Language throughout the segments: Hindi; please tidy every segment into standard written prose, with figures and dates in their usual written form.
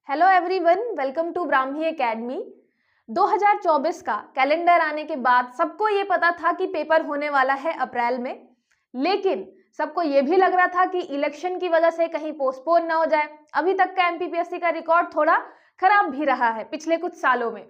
Hello everyone, welcome to Brahmi academy. 2024 का कैलेंडर आने के बाद सबको ये पता था कि पेपर होने वाला है अप्रैल में, लेकिन सबको ये भी लग रहा था कि इलेक्शन की वजह से कहीं पोस्टपोन ना हो जाए। अभी तक का एमपीपीएससी का रिकॉर्ड थोड़ा खराब भी रहा है पिछले कुछ सालों में,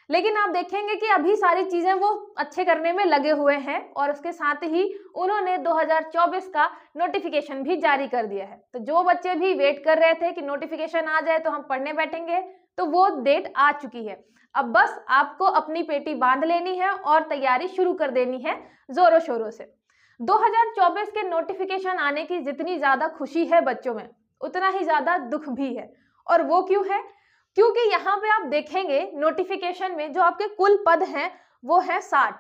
लेकिन आप देखेंगे कि अभी सारी चीजें वो अच्छे करने में लगे हुए हैं और उसके साथ ही उन्होंने 2024 का नोटिफिकेशन भी जारी कर दिया है। तो जो बच्चे भी वेट कर रहे थे कि नोटिफिकेशन आ जाए तो हम पढ़ने बैठेंगे, तो वो डेट आ चुकी है। अब बस आपको अपनी पेटी बांध लेनी है और तैयारी शुरू कर देनी है जोरों शोरों से। 2024 के नोटिफिकेशन आने की जितनी ज्यादा खुशी है बच्चों में, उतना ही ज्यादा दुख भी है। और वो क्यों है? क्योंकि यहाँ पे आप देखेंगे नोटिफिकेशन में जो आपके कुल पद हैं वो है 60।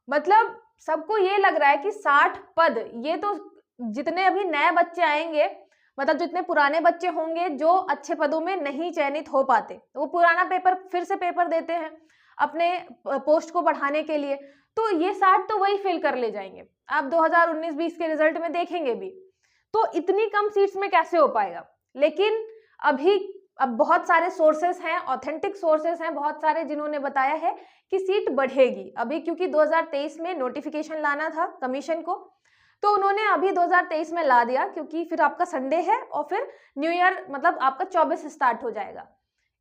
मतलब सबको ये लग रहा है कि 60 पद, ये तो जितने अभी नए बच्चे आएंगे, मतलब जितने पुराने बच्चे होंगे जो अच्छे पदों में नहीं चयनित हो पाते, तो वो पुराना पेपर फिर से पेपर देते हैं अपने पोस्ट को बढ़ाने के लिए, तो ये 60 तो वही फिल कर ले जाएंगे। आप 2019-20 के रिजल्ट में देखेंगे भी, तो इतनी कम सीट्स में कैसे हो पाएगा। लेकिन अब बहुत सारे सोर्सेस हैं, ऑथेंटिक सोर्सेस हैं बहुत सारे, जिन्होंने बताया है कि सीट बढ़ेगी अभी, क्योंकि 2023 में नोटिफिकेशन लाना था कमीशन को, तो उन्होंने अभी 2023 में ला दिया, क्योंकि फिर आपका संडे है और फिर न्यू ईयर मतलब आपका 24 स्टार्ट हो जाएगा,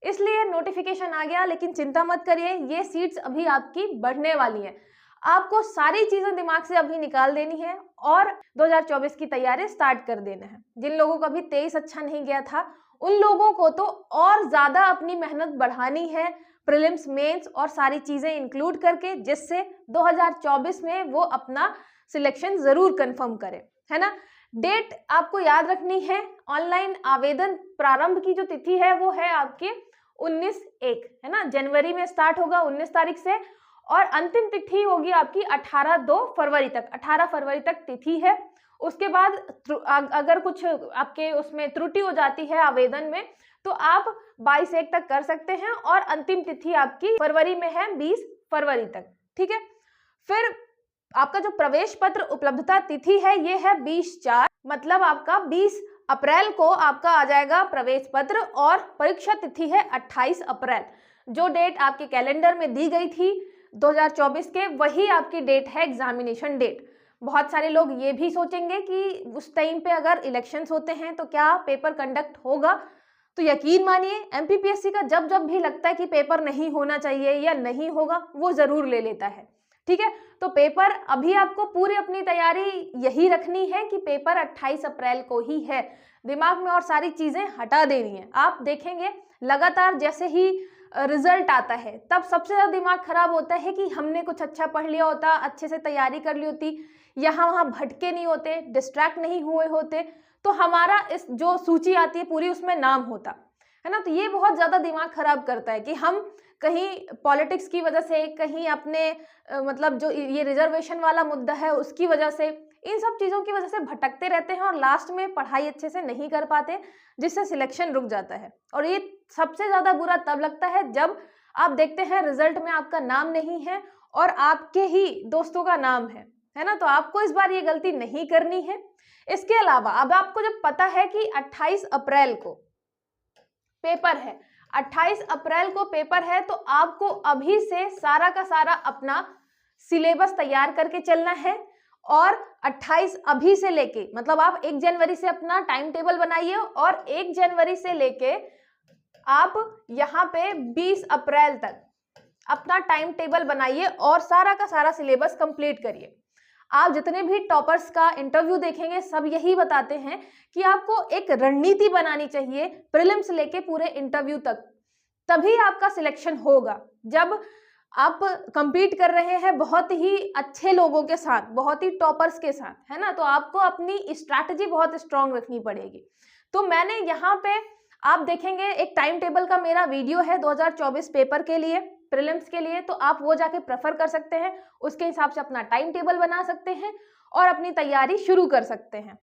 इसलिए नोटिफिकेशन आ गया। लेकिन चिंता मत करिए, ये सीट्स अभी आपकी बढ़ने वाली हैं। आपको सारी चीजें दिमाग से अभी निकाल देनी है और 2024 की तैयारी स्टार्ट कर देना है। जिन लोगों को अभी 23 अच्छा नहीं गया था, उन लोगों को तो और ज्यादा अपनी मेहनत बढ़ानी है, प्रीलिम्स, मेंस और सारी चीजें इंक्लूड करके, जिससे 2024 में वो अपना सिलेक्शन जरूर कंफर्म करे, है ना। डेट आपको याद रखनी है। ऑनलाइन आवेदन प्रारंभ की जो तिथि है वो है आपकी 19/1, है ना। जनवरी में स्टार्ट होगा 19 तारीख से, और अंतिम तिथि होगी आपकी 18 फरवरी तक। 18 फरवरी तक तिथि है। उसके बाद अगर कुछ आपके उसमें त्रुटि हो जाती है आवेदन में, तो आप 22/1 तक कर सकते हैं, और अंतिम तिथि आपकी फरवरी में है 20 फरवरी तक, ठीक है। फिर आपका जो प्रवेश पत्र उपलब्धता तिथि है ये है 20/4, मतलब आपका 20 अप्रैल को आपका आ जाएगा प्रवेश पत्र, और परीक्षा तिथि है 28 अप्रैल। जो डेट आपके कैलेंडर में दी गई थी 2024 के, वही आपकी डेट है एग्जामिनेशन डेट। बहुत सारे लोग ये भी सोचेंगे कि उस टाइम पे अगर इलेक्शंस होते हैं तो क्या पेपर कंडक्ट होगा। तो यकीन मानिए, एमपीपीएससी का जब जब भी लगता है कि पेपर नहीं होना चाहिए या नहीं होगा, वो जरूर ले लेता है, ठीक है। तो पेपर अभी आपको पूरी अपनी तैयारी यही रखनी है कि पेपर 28 अप्रैल को ही है। दिमाग में और सारी चीजें हटा देनी है। आप देखेंगे लगातार जैसे ही रिजल्ट आता है, तब सबसे ज्यादा दिमाग खराब होता है कि हमने कुछ अच्छा पढ़ लिया होता, अच्छे से तैयारी कर ली होती, यहाँ वहाँ भटके नहीं होते, डिस्ट्रैक्ट नहीं हुए होते, तो हमारा इस जो सूची आती है पूरी, उसमें नाम होता, है ना। तो ये बहुत ज्यादा दिमाग खराब करता है कि हम कहीं पॉलिटिक्स की वजह से, कहीं अपने मतलब जो ये रिजर्वेशन वाला मुद्दा है उसकी वजह से, इन सब चीजों की वजह से भटकते रहते हैं और लास्ट में पढ़ाई अच्छे से नहीं कर पाते, जिससे सिलेक्शन रुक जाता है। और ये सबसे ज्यादा बुरा तब लगता है जब आप देखते हैं रिजल्ट में आपका नाम नहीं है और आपके ही दोस्तों का नाम है ना। तो आपको इस बार ये गलती नहीं करनी है। इसके अलावा अब आपको जब पता है कि 28 अप्रैल को पेपर है, 28 अप्रैल को पेपर है, तो आपको अभी से सारा का सारा अपना सिलेबस तैयार करके चलना है। और 28 अभी से लेके, मतलब आप 1 जनवरी से अपना टाइम टेबल बनाइए, और 1 जनवरी से लेके आप यहाँ पे 20 अप्रैल तक अपना टाइम टेबल बनाइए और सारा का सारा सिलेबस कंप्लीट करिए। आप जितने भी टॉपर्स का इंटरव्यू देखेंगे, सब यही बताते हैं कि आपको एक रणनीति बनानी चाहिए प्रीलिम्स लेके पूरे इंटरव्यू तक, तभी आपका सिलेक्शन होगा। जब आप compete कर रहे हैं बहुत ही अच्छे लोगों के साथ, बहुत ही टॉपर्स के साथ, है ना, तो आपको अपनी स्ट्रैटेजी बहुत स्ट्रांग रखनी पड़ेगी। तो मैंने यहाँ पे आप देखेंगे एक टाइम टेबल का मेरा वीडियो है 2024 पेपर के लिए, प्रीलिम्स के लिए, तो आप वो जाके प्रेफर कर सकते हैं, उसके हिसाब से अपना टाइम टेबल बना सकते हैं और अपनी तैयारी शुरू कर सकते हैं।